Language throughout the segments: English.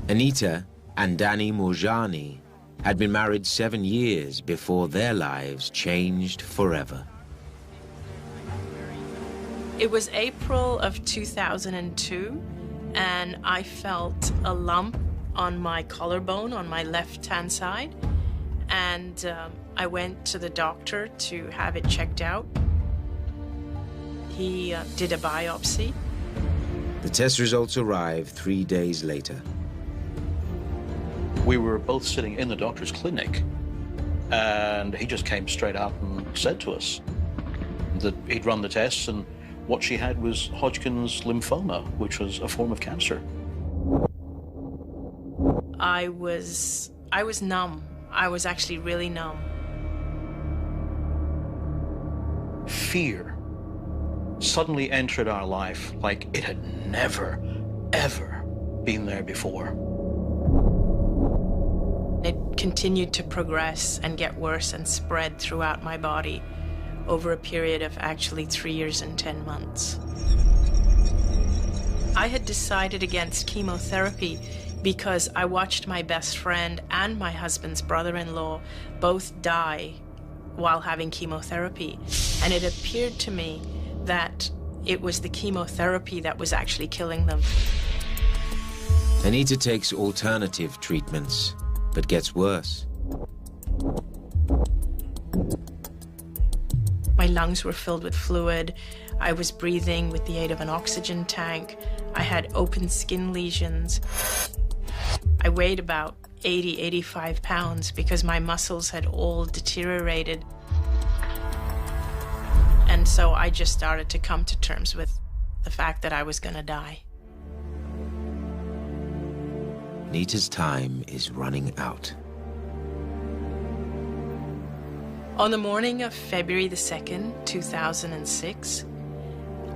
Anita and Anita Moorjani had been married 7 years before their lives changed forever. It was April of 2002, and I felt a lump on my collarbone on my left-hand side, and I went to the doctor to have it checked out. He did a biopsy. The test results arrived 3 days later. We were both sitting in the doctor's clinic, and he just came straight out and said to us that he'd run the tests, and what she had was Hodgkin's lymphoma, which was a form of cancer. I was numb. I was actually really numb. Fear suddenly entered our life like it had never, ever been there before. It continued to progress and get worse and spread throughout my body over a period of actually 3 years and 10 months. I had decided against chemotherapy because I watched my best friend and my husband's brother-in-law both die while having chemotherapy. And it appeared to me that it was the chemotherapy that was actually killing them. Anita takes alternative treatments, but gets worse. My lungs were filled with fluid. I was breathing with the aid of an oxygen tank. I had open skin lesions. I weighed about 80, 85 pounds because my muscles had all deteriorated. And so I just started to come to terms with the fact that I was going to die. Anita's time is running out. On the morning of February the 2nd, 2006,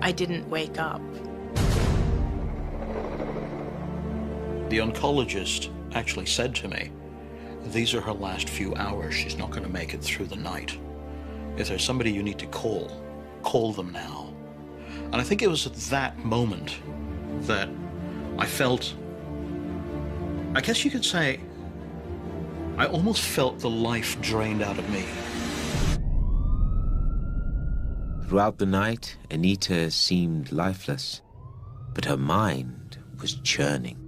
I didn't wake up. The oncologist actually said to me, these are her last few hours. She's not going to make it through the night. If there's somebody you need to call them now. And I think it was at that moment that I felt, I guess you could say, I almost felt the life drained out of me. Throughout the night, Anita seemed lifeless, but her mind was churning.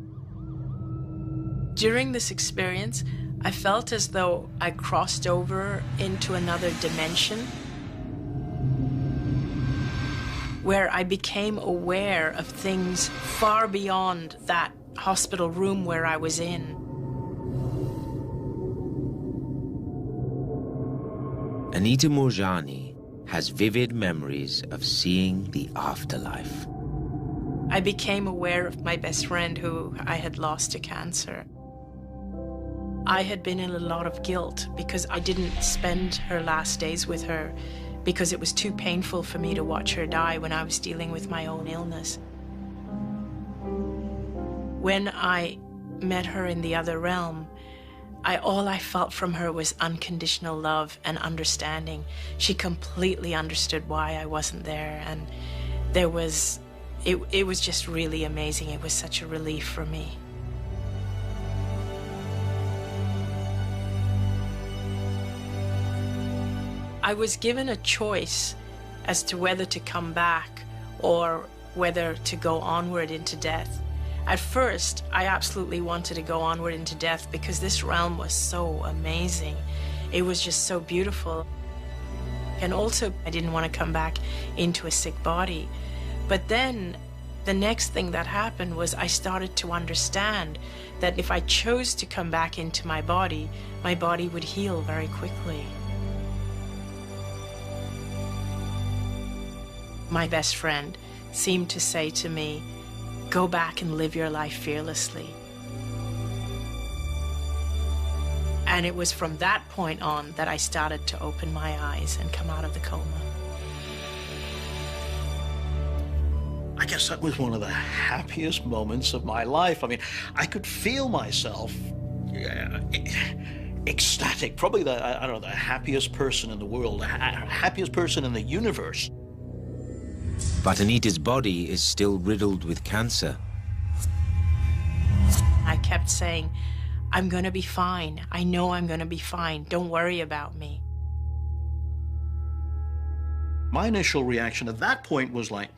During this experience, I felt as though I crossed over into another dimension where I became aware of things far beyond that hospital room where I was in. Anita Moorjani has vivid memories of seeing the afterlife. I became aware of my best friend who I had lost to cancer. I had been in a lot of guilt because I didn't spend her last days with her because it was too painful for me to watch her die when I was dealing with my own illness. When I met her in the other realm, all I felt from her was unconditional love and understanding. She completely understood why I wasn't there, and it was just really amazing. It was such a relief for me. I was given a choice as to whether to come back or whether to go onward into death. At first, I absolutely wanted to go onward into death because this realm was so amazing. It was just so beautiful. And also, I didn't want to come back into a sick body. But then, the next thing that happened was I started to understand that if I chose to come back into my body would heal very quickly. My best friend seemed to say to me, go back and live your life fearlessly. And it was from that point on that I started to open my eyes and come out of the coma. I guess that was one of the happiest moments of my life. I mean, I could feel myself ecstatic, probably the happiest person in the world, the happiest person in the universe. But Anita's body is still riddled with cancer. I kept saying, I'm going to be fine. I know I'm going to be fine. Don't worry about me. My initial reaction at that point was like,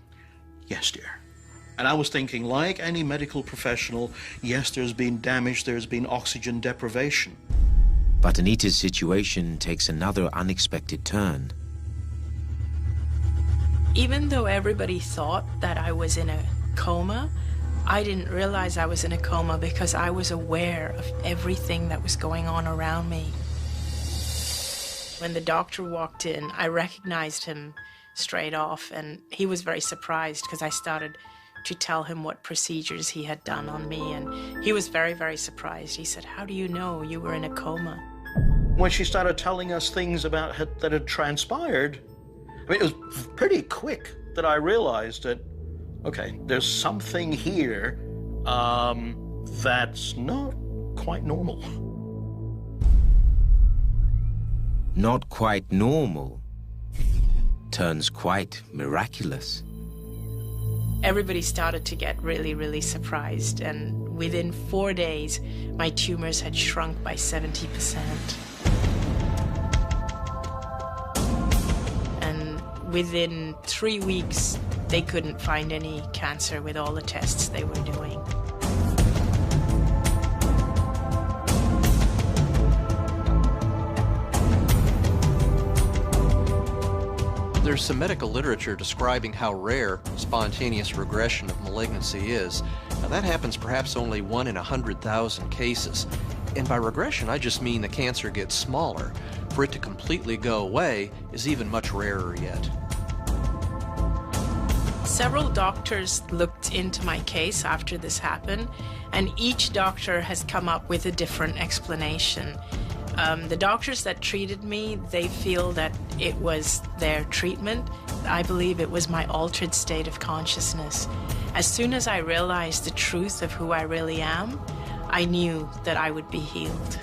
yes, dear. And I was thinking, like any medical professional, yes, there's been damage, there's been oxygen deprivation. But Anita's situation takes another unexpected turn. Even though everybody thought that I was in a coma, I didn't realize I was in a coma because I was aware of everything that was going on around me. When the doctor walked in, I recognized him straight off, and he was very surprised because I started to tell him what procedures he had done on me, and he was very, very surprised. He said, "How do you know you were in a coma?" When she started telling us things about that had transpired, I mean, it was pretty quick that I realized that, okay, there's something here that's not quite normal. Not quite normal turns quite miraculous. Everybody started to get really, really surprised, and within 4 days, my tumors had shrunk by 70%. And within 3 weeks, they couldn't find any cancer with all the tests they were doing. There's some medical literature describing how rare spontaneous regression of malignancy is. Now, that happens perhaps only 1 in 100,000 cases. And by regression, I just mean the cancer gets smaller. For it to completely go away is even much rarer yet. Several doctors looked into my case after this happened, and each doctor has come up with a different explanation. The doctors that treated me, they feel that it was their treatment. I believe it was my altered state of consciousness. As soon as I realized the truth of who I really am, I knew that I would be healed.